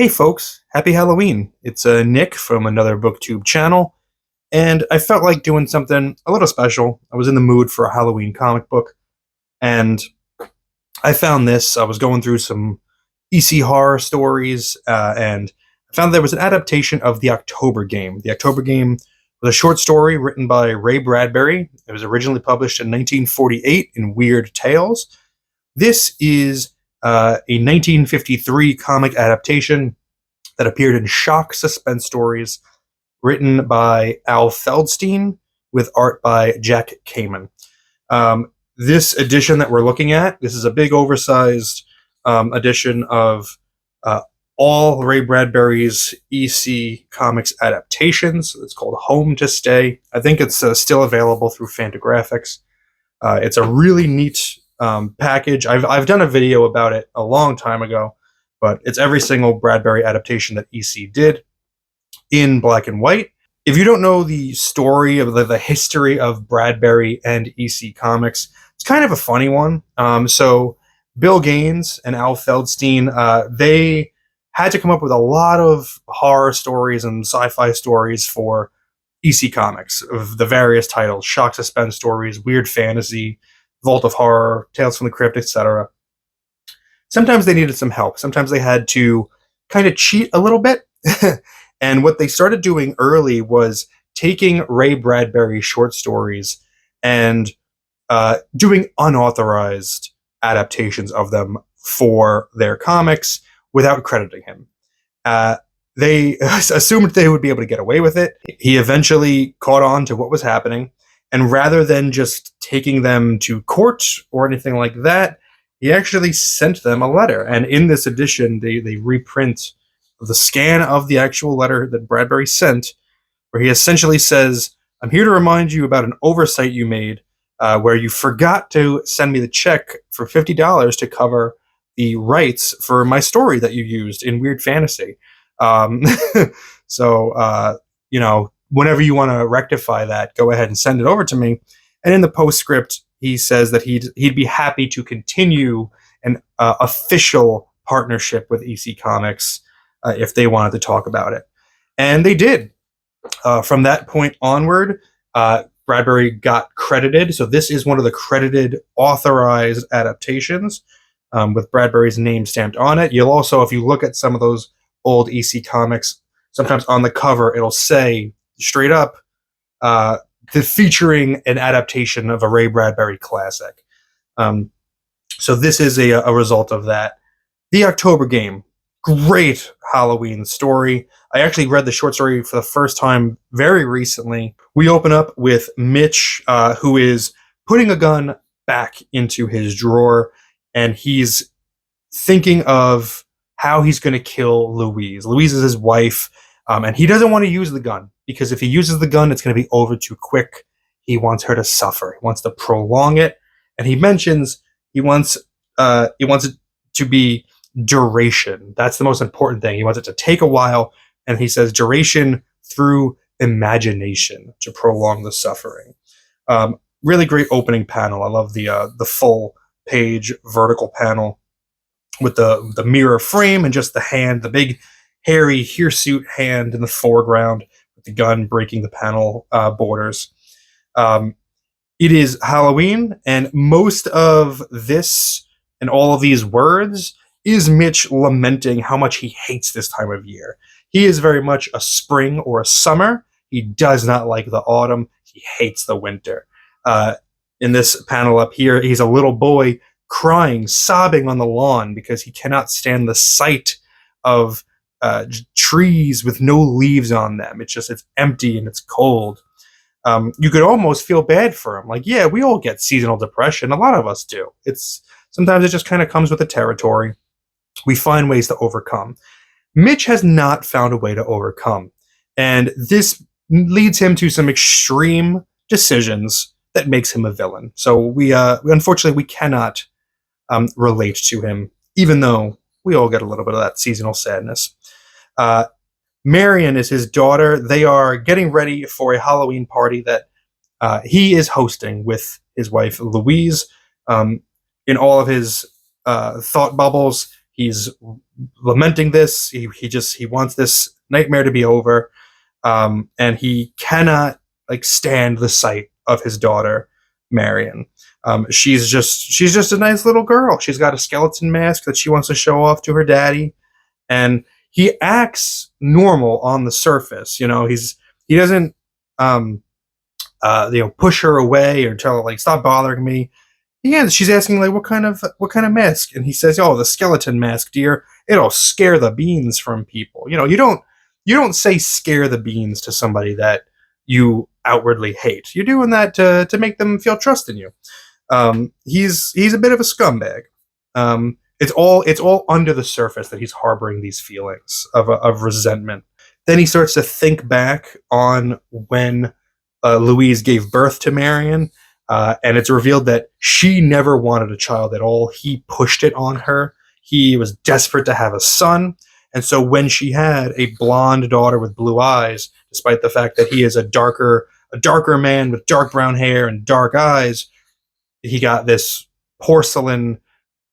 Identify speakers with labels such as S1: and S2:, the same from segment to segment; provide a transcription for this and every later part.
S1: Hey folks, happy Halloween. It's Nick from Another BookTube channel, and I felt like doing something a little special. I was in the mood for a Halloween comic book, and I found this. I was going through some EC horror stories, and I found there was an adaptation of The October Game. The October Game was a short story written by Ray Bradbury. It was originally published in 1948 in Weird Tales. This is a 1953 comic adaptation that appeared in Shock Suspense Stories, written by Al Feldstein, with art by Jack Kamen. This edition that we're looking at, this is a big oversized edition of all Ray Bradbury's EC Comics adaptations. It's called Home to Stay. I think it's still available through Fantagraphics. It's a really neat package. I've done a video about it a long time ago, but it's every single Bradbury adaptation that EC did in black and white. If you don't know the story of the history of Bradbury and EC Comics, it's kind of a funny one. So Bill Gaines and Al Feldstein, they had to come up with a lot of horror stories and sci-fi stories for EC Comics of the various titles: Shock Suspense Stories, Weird Fantasy, Vault of Horror, Tales from the Crypt, etc. Sometimes they needed some help. Sometimes they had to kind of cheat a little bit. And what they started doing early was taking Ray Bradbury short stories and doing unauthorized adaptations of them for their comics without crediting him. They assumed they would be able to get away with it. He eventually caught on to what was happening, and rather than just taking them to court or anything like that, he actually sent them a letter. And in this edition, they reprint the scan of the actual letter that Bradbury sent, where he essentially says, "I'm here to remind you about an oversight you made, where you forgot to send me the check for $50 to cover the rights for my story that you used in Weird Fantasy. So, whenever you want to rectify that, go ahead and send it over to me." And in the postscript, he says that he'd be happy to continue an official partnership with EC Comics if they wanted to talk about it. And they did. From that point onward, Bradbury got credited. So this is one of the credited, authorized adaptations with Bradbury's name stamped on it. You'll also, if you look at some of those old EC Comics, sometimes on the cover, it'll say straight up, featuring an adaptation of a Ray Bradbury classic. So this is a result of that. The October Game, great Halloween story. I actually read the short story for the first time very recently. We open up with Mitch, who is putting a gun back into his drawer, and he's thinking of how he's going to kill Louise. Louise is his wife, and he doesn't want to use the gun, because if he uses the gun, it's going to be over too quick. He wants her to suffer. He wants to prolong it, and he mentions he wants it to be duration. That's the most important thing. He wants it to take a while, and he says duration through imagination to prolong the suffering. Really great opening panel. I love the full page vertical panel with the mirror frame and just the hand, the big hairy hirsute hand in the foreground with the gun breaking the panel borders. It is Halloween, and most of this and all of these words is Mitch lamenting how much he hates this time of year. He is very much a spring or a summer. He does not like the autumn. He hates the winter. In this panel up here, he's a little boy crying, sobbing on the lawn because he cannot stand the sight of trees with no leaves on them. It's empty and it's cold. You could almost feel bad for him. Like, yeah, we all get seasonal depression. A lot of us do. Sometimes it just kind of comes with the territory. We find ways to overcome. Mitch has not found a way to overcome. And this leads him to some extreme decisions that makes him a villain. So we unfortunately, we cannot relate to him, even though we all get a little bit of that seasonal sadness. Marion is his daughter. They are getting ready for a Halloween party that he is hosting with his wife, Louise. In all of his thought bubbles, He's lamenting this. He wants this nightmare to be over, and he cannot like stand the sight of his daughter Marion. She's just a nice little girl. She's got a skeleton mask that she wants to show off to her daddy, and he acts normal on the surface. He doesn't push her away or tell her like stop bothering me. Yeah, she's asking like what kind of mask, and he says, "Oh, the skeleton mask, dear. It'll scare the beans from people." You don't say scare the beans to somebody that you outwardly hate. You're doing that to make them feel trust in you. He's a bit of a scumbag. It's all under the surface that he's harboring these feelings of resentment. Then he starts to think back on when Louise gave birth to Marion, and it's revealed that she never wanted a child at all. He pushed it on her. He was desperate to have a son, and so when she had a blonde daughter with blue eyes, despite the fact that he is a darker man with dark brown hair and dark eyes, he got this porcelain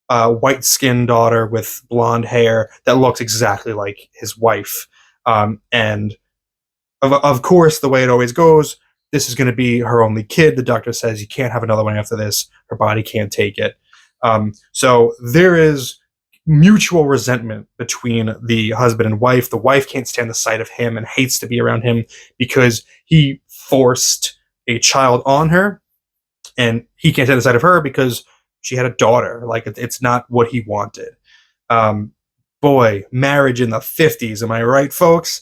S1: white-skinned daughter with blonde hair that looks exactly like his wife. And of course, the way it always goes, this is going to be her only kid. The doctor says you can't have another one after this. Her body can't take it. So there is mutual resentment between the husband and wife. The wife can't stand the sight of him and hates to be around him because he forced a child on her, and he can't stand the sight of her because she had a daughter. Like it's not what he wanted. Boy, marriage in the 50s. Am I right, folks?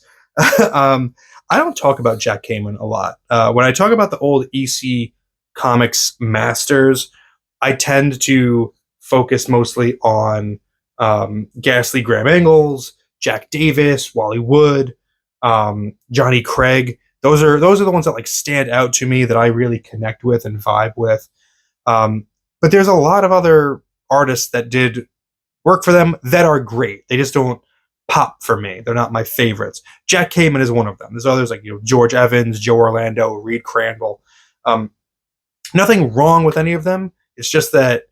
S1: I don't talk about Jack Kamen a lot. When I talk about the old EC Comics masters, I tend to focus mostly on Ghastly Graham Ingalls, Jack Davis, Wally Wood, Johnny Craig. Those are the ones that like stand out to me that I really connect with and vibe with. But there's a lot of other artists that did work for them that are great. They just don't pop for me. They're not my favorites. Jack Kamen is one of them. There's others like George Evans, Joe Orlando, Reed Crandall. Nothing wrong with any of them. It's just that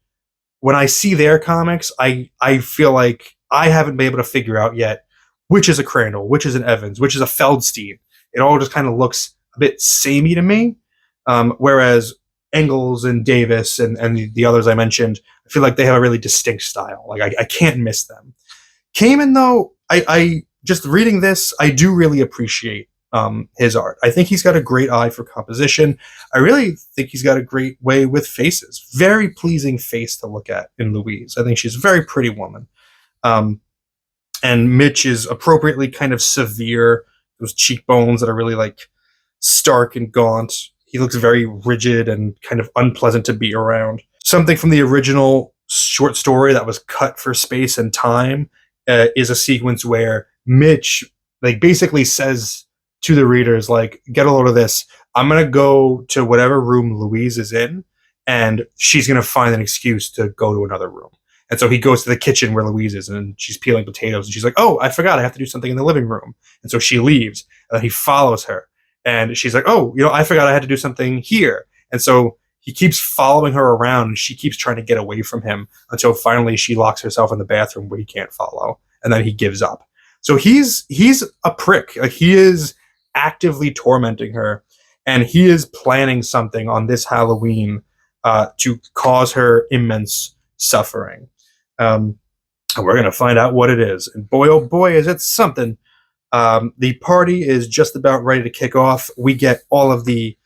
S1: when I see their comics, I feel like I haven't been able to figure out yet which is a Crandall, which is an Evans, which is a Feldstein. It all just kind of looks a bit samey to me. Whereas Engels and Davis and the others I mentioned, I feel like they have a really distinct style. Like I can't miss them. Kamen, though, I just reading this, I do really appreciate his art. I think he's got a great eye for composition. I really think he's got a great way with faces. Very pleasing face to look at in Louise. I think she's a very pretty woman. And Mitch is appropriately kind of severe. Those cheekbones that are really like stark and gaunt. He looks very rigid and kind of unpleasant to be around. Something from the original short story that was cut for space and time is a sequence where Mitch like basically says to the readers, like, get a load of this. I'm going to go to whatever room Louise is in, and she's going to find an excuse to go to another room. And so he goes to the kitchen where Louise is, and she's peeling potatoes, and she's like, oh, I forgot I have to do something in the living room. And so she leaves, and he follows her. And she's like, oh, I forgot I had to do something here. And so he keeps following her around, and she keeps trying to get away from him until finally she locks herself in the bathroom where he can't follow. And then he gives up. So he's a prick. Like, he is actively tormenting her, and he is planning something on this Halloween to cause her immense suffering. And we're going to find out what it is. And boy, oh boy, is it something. The party is just about ready to kick off. We get all of the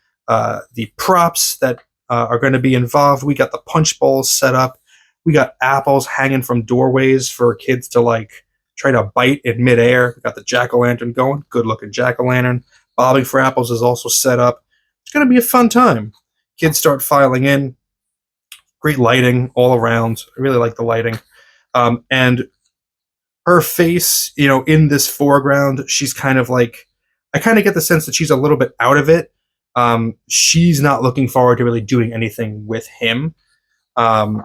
S1: props that are going to be involved. We got the punch bowls set up. We got apples hanging from doorways for kids to like try to bite in midair. We got the jack-o'-lantern going. Good-looking jack-o'-lantern. Bobbing for apples is also set up. It's going to be a fun time. Kids start filing in. Great lighting all around. I really like the lighting. And her face, in this foreground, she's kind of like, I kind of get the sense that she's a little bit out of it. She's not looking forward to really doing anything with him. And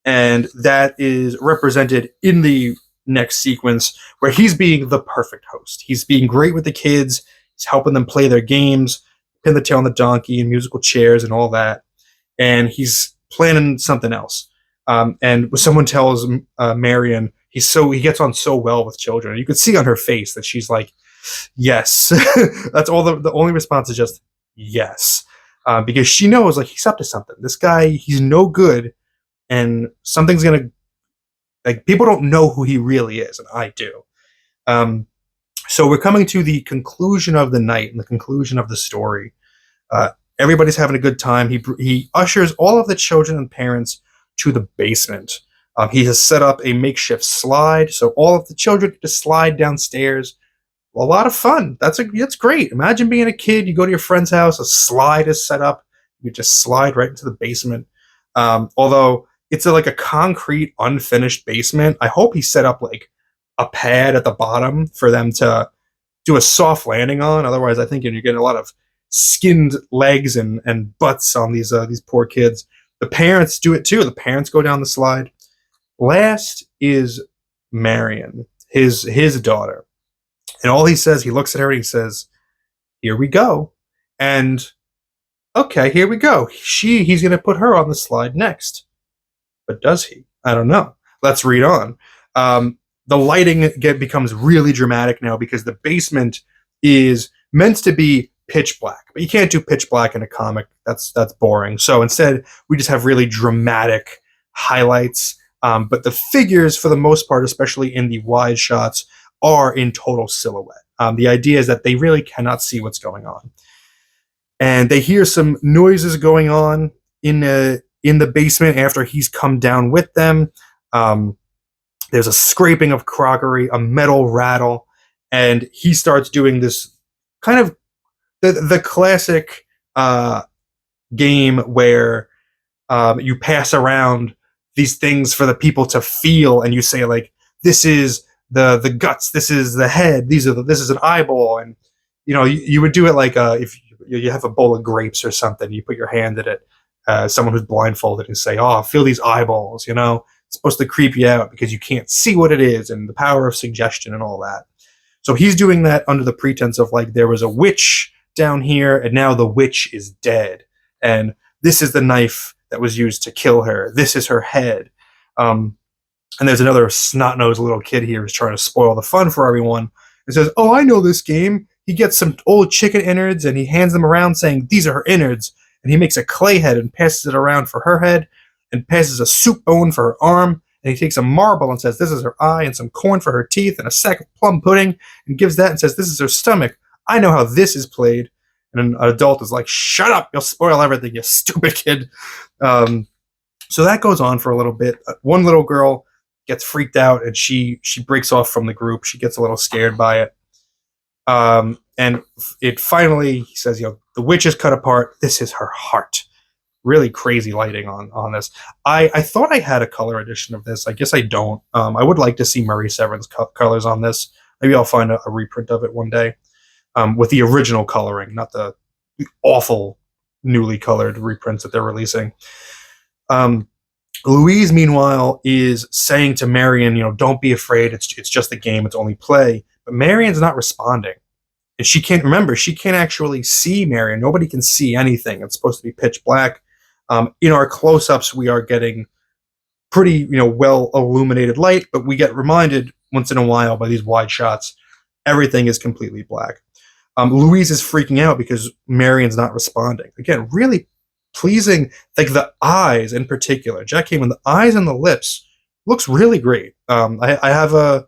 S1: that is represented in the next sequence where he's being the perfect host. He's being great with the kids. He's helping them play their games, pin the tail on the donkey and musical chairs and all that. And he's planning something else. And someone tells Marion, he gets on so well with children. You could see on her face that she's like, yes. That's all. The only response is just yes, because she knows like he's up to something. This guy, he's no good, and something's gonna like people don't know who he really is, and I do. Um, so we're coming to the conclusion of the night and the conclusion of the story. Uh, Everybody's having a good time. He ushers all of the children and parents to the basement. He has set up a makeshift slide, so all of the children get to slide downstairs. A lot of fun. That's great. Imagine being a kid. You go to your friend's house, a slide is set up. You just slide right into the basement. Although it's like a concrete, unfinished basement. I hope he set up like a pad at the bottom for them to do a soft landing on. Otherwise, I think you're getting a lot of skinned legs and butts on these poor kids. The parents do it too. The parents go down the slide. Last is Marion, his daughter. And all he says, he looks at her and he says, "Here we go." And okay, here we go. He's going to put her on the slide next. But does he? I don't know. Let's read on. The lighting becomes really dramatic now because the basement is meant to be pitch black, but you can't do pitch black in a comic. That's boring. So instead, we just have really dramatic highlights. But the figures, for the most part, especially in the wide shots, are in total silhouette. The idea is that they really cannot see what's going on, and they hear some noises going on in the basement after he's come down with them. There's a scraping of crockery, a metal rattle, and he starts doing this kind of the classic game where you pass around these things for the people to feel, and you say like, "This is the guts, this is the head, this is an eyeball," and you would do it like if you have a bowl of grapes or something, you put your hand in it, someone who's blindfolded, and say, "Oh, feel these eyeballs," It's supposed to creep you out because you can't see what it is, and the power of suggestion and all that. So he's doing that under the pretense of like there was a witch down here, and now the witch is dead, and this is the knife that was used to kill her. This is her head. And there's another snot-nosed little kid here who's trying to spoil the fun for everyone and says, "Oh, I know this game." He gets some old chicken innards and he hands them around saying, "These are her innards." And he makes a clay head and passes it around for her head, and passes a soup bone for her arm. And he takes a marble and says, "This is her eye," and some corn for her teeth, and a sack of plum pudding, and gives that and says, "This is her stomach. I know how this is played." And an adult is like, "Shut up, you'll spoil everything, you stupid kid." So that goes on for a little bit. One little girl gets freaked out, and she breaks off from the group. She gets a little scared by it. And it finally, he says, "The witch is cut apart. This is her heart." Really crazy lighting on this. I thought I had a color edition of this. I guess I don't. I would like to see Murray Severin's colors on this. Maybe I'll find a reprint of it one day, with the original coloring, not the awful newly colored reprints that they're releasing. Louise, meanwhile, is saying to Marion, "Don't be afraid. It's just a game. It's only play." But Marion's not responding. And she can't actually see Marion. Nobody can see anything. It's supposed to be pitch black. In our close-ups, we are getting pretty, well illuminated light, but we get reminded once in a while by these wide shots, everything is completely black. Louise is freaking out because Marion's not responding. Again, really pleasing, like the eyes in particular. Jack Kamen, the eyes and the lips looks really great. I have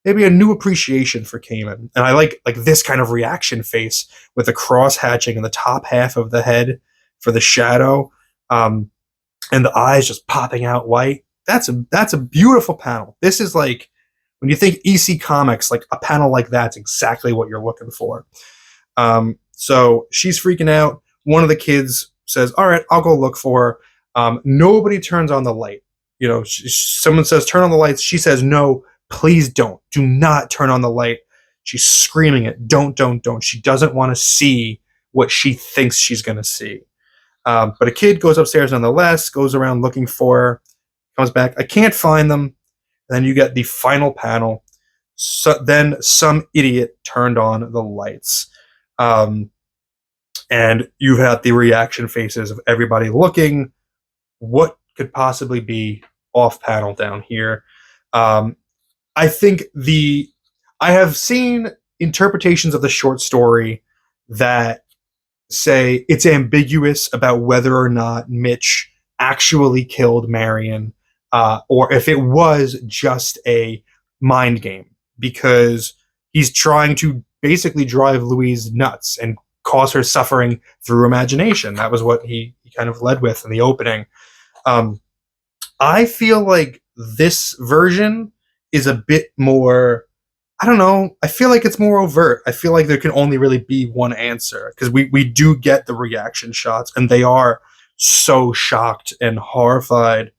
S1: maybe a new appreciation for Kamen, and I like this kind of reaction face with the cross hatching in the top half of the head for the shadow, and the eyes just popping out white. That's a beautiful panel. This is like when you think EC Comics, like a panel like that's exactly what you're looking for. So she's freaking out. One of the kids says, "All right, I'll go look for her." Nobody turns on the light. Someone says, "Turn on the lights." She says, "No, please don't. Do not turn on the light." She's screaming it. Don't. She doesn't want to see what she thinks she's going to see. But a kid goes upstairs nonetheless, goes around looking for her, comes back. "I can't find them." And then you get the final panel. So then some idiot turned on the lights. And you've had the reaction faces of everybody looking. What could possibly be off panel down here? I think I have seen interpretations of the short story that say it's ambiguous about whether or not Mitch actually killed Marion, or if it was just a mind game, because he's trying to basically drive Louise nuts and cause her suffering through imagination. That was what he kind of led with in the opening. Um, I feel like this version is a bit more. I don't know. I feel like it's more overt. I feel like there can only really be one answer, because we do get the reaction shots, and they are so shocked and horrified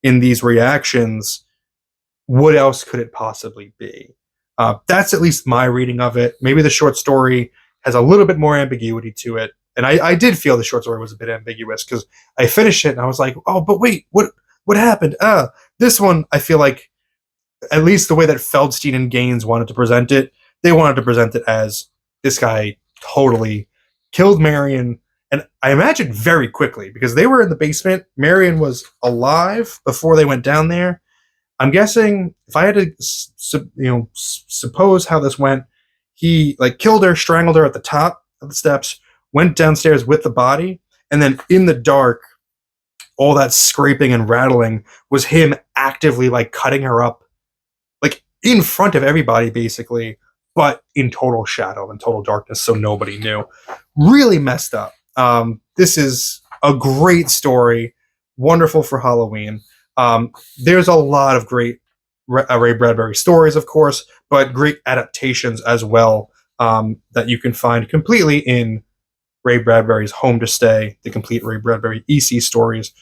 S1: in these reactions. What else could it possibly be? That's at least my reading of it. Maybe the short story has a little bit more ambiguity to it, and I did feel the short story was a bit ambiguous, because I finished it and I was like, oh, but wait, what happened? This one I feel like, at least the way that Feldstein and Gaines wanted to present it, they wanted to present it as this guy totally killed Marion, and I imagine very quickly, because they were in the basement. Marion was alive before they went down there. I'm guessing, if I had to, suppose how this went, he like killed her, strangled her at the top of the steps, went downstairs with the body, and then in the dark, all that scraping and rattling was him actively like cutting her up, like in front of everybody, basically, but in total shadow and total darkness, so nobody knew. Really messed up. This is a great story, wonderful for Halloween. There's a lot of great Ray Bradbury stories, of course, but great adaptations as well, that you can find completely in Ray Bradbury's Home to Stay, the complete Ray Bradbury EC stories.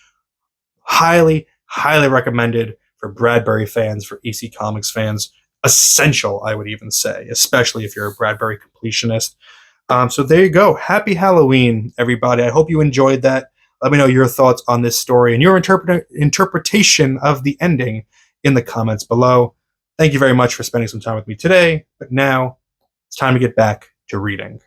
S1: Highly, highly recommended for Bradbury fans, for EC Comics fans. Essential, I would even say, especially if you're a Bradbury completionist. So there you go. Happy Halloween, everybody. I hope you enjoyed that. Let me know your thoughts on this story and your interpretation of the ending in the comments below. Thank you very much for spending some time with me today. But now it's time to get back to reading.